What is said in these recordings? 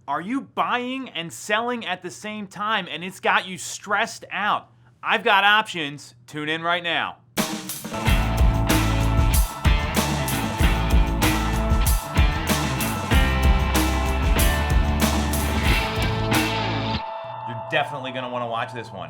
Are you buying and selling at the same time and it's got you stressed out? I've got options. Tune in right now. You're definitely going to want to watch this one.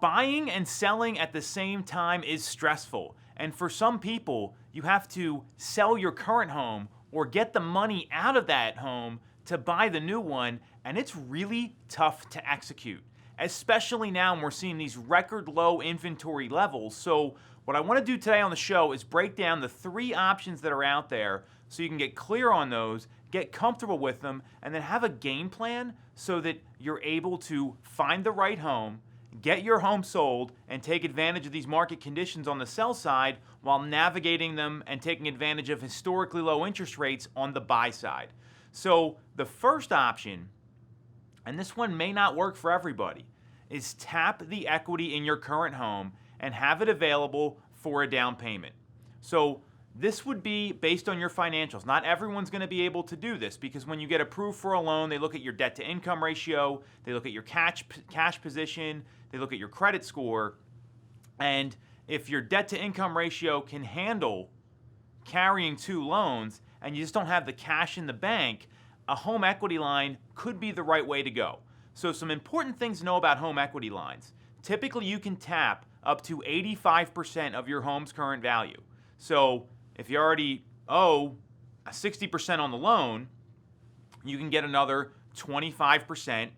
Buying and selling at the same time is stressful. And for some people, you have to sell your current home or get the money out of that home to buy the new one, and it's really tough to execute, especially now when we're seeing these record low inventory levels. So what I want to do today on the show is break down the 3 options that are out there so you can get clear on those, get comfortable with them, and then have a game plan so that you're able to find the right home, get your home sold, and take advantage of these market conditions on the sell side while navigating them and taking advantage of historically low interest rates on the buy side. So the first option, and this one may not work for everybody, is tap the equity in your current home and have it available for a down payment. So this would be based on your financials. Not everyone's going to be able to do this because when you get approved for a loan, they look at your debt to income ratio, they look at your cash position, they look at your credit score, and if your debt to income ratio can handle carrying 2 loans and you just don't have the cash in the bank, a home equity line could be the right way to go. So some important things to know about home equity lines. Typically you can tap up to 85% of your home's current value. So if you already owe 60% on the loan, you can get another 25%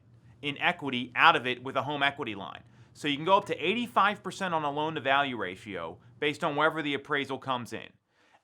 in equity out of it with a home equity line. So you can go up to 85% on a loan to value ratio based on wherever the appraisal comes in.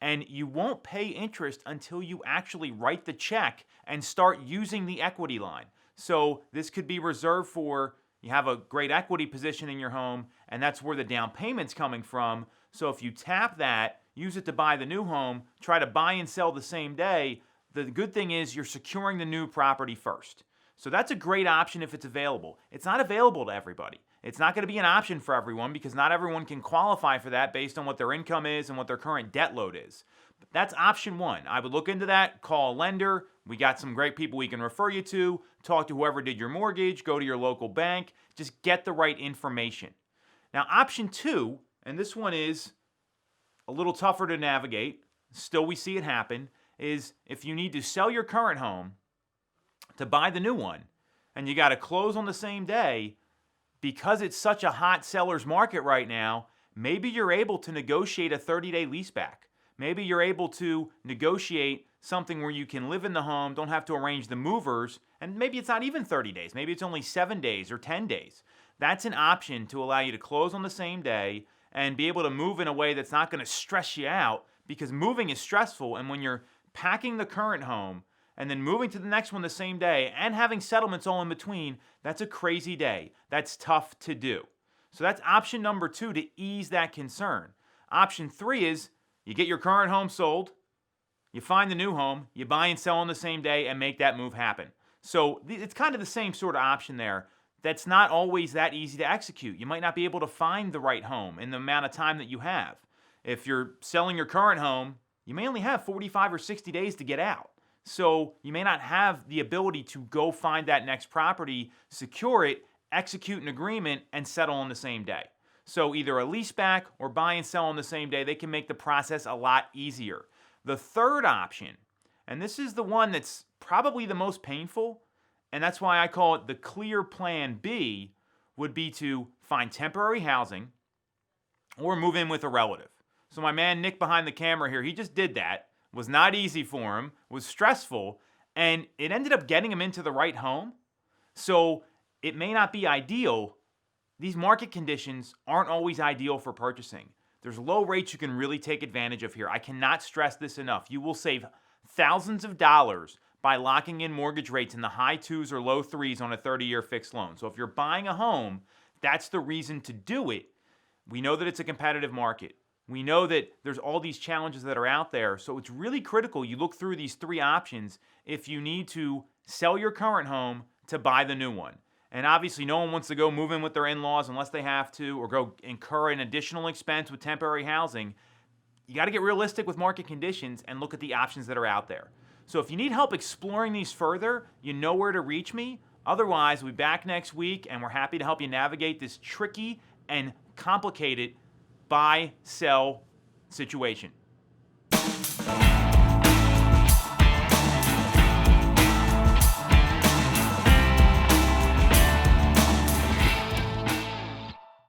And you won't pay interest until you actually write the check and start using the equity line. So this could be reserved for you have a great equity position in your home, and that's where the down payment's coming from. So if you tap that, use it to buy the new home, try to buy and sell the same day, the good thing is you're securing the new property first. So that's a great option if it's available. It's not available to everybody. It's not going to be an option for everyone because not everyone can qualify for that based on what their income is and what their current debt load is. But that's option 1. I would look into that, call a lender. We got some great people we can refer you to. Talk to whoever did your mortgage. Go to your local bank. Just get the right information. Now, option 2, and this one is a little tougher to navigate, still we see it happen, is if you need to sell your current home to buy the new one, and you got to close on the same day, because it's such a hot seller's market right now, maybe you're able to negotiate a 30-day leaseback. Maybe you're able to negotiate something where you can live in the home, don't have to arrange the movers, and maybe it's not even 30 days. Maybe it's only 7 days or 10 days. That's an option to allow you to close on the same day and be able to move in a way that's not going to stress you out, because moving is stressful, and when you're packing the current home and then moving to the next one the same day and having settlements all in between, that's a crazy day. That's tough to do. So that's option number 2 to ease that concern. Option 3 is you get your current home sold, you find the new home, you buy and sell on the same day and make that move happen. So it's kind of the same sort of option there. That's not always that easy to execute. You might not be able to find the right home in the amount of time that you have. If you're selling your current home, you may only have 45 or 60 days to get out. So you may not have the ability to go find that next property, secure it, execute an agreement, and settle on the same day. So either a leaseback or buy and sell on the same day, they can make the process a lot easier. The third option, and this is the one that's probably the most painful, and that's why I call it the clear plan B, would be to find temporary housing or move in with a relative. So my man Nick behind the camera here, he just did that. Was not easy for him, was stressful, and it ended up getting him into the right home. So it may not be ideal. These market conditions aren't always ideal for purchasing. There's low rates you can really take advantage of here. I cannot stress this enough. You will save thousands of dollars by locking in mortgage rates in the high 2s or low 3s on a 30-year fixed loan. So if you're buying a home, that's the reason to do it. We know that it's a competitive market. We know that there's all these challenges that are out there, so it's really critical you look through these 3 options if you need to sell your current home to buy the new one. And obviously no one wants to go move in with their in-laws unless they have to, or go incur an additional expense with temporary housing. You got to get realistic with market conditions and look at the options that are out there. So if you need help exploring these further, you know where to reach me. Otherwise, we'll be back next week, and we're happy to help you navigate this tricky and complicated buy-sell situation.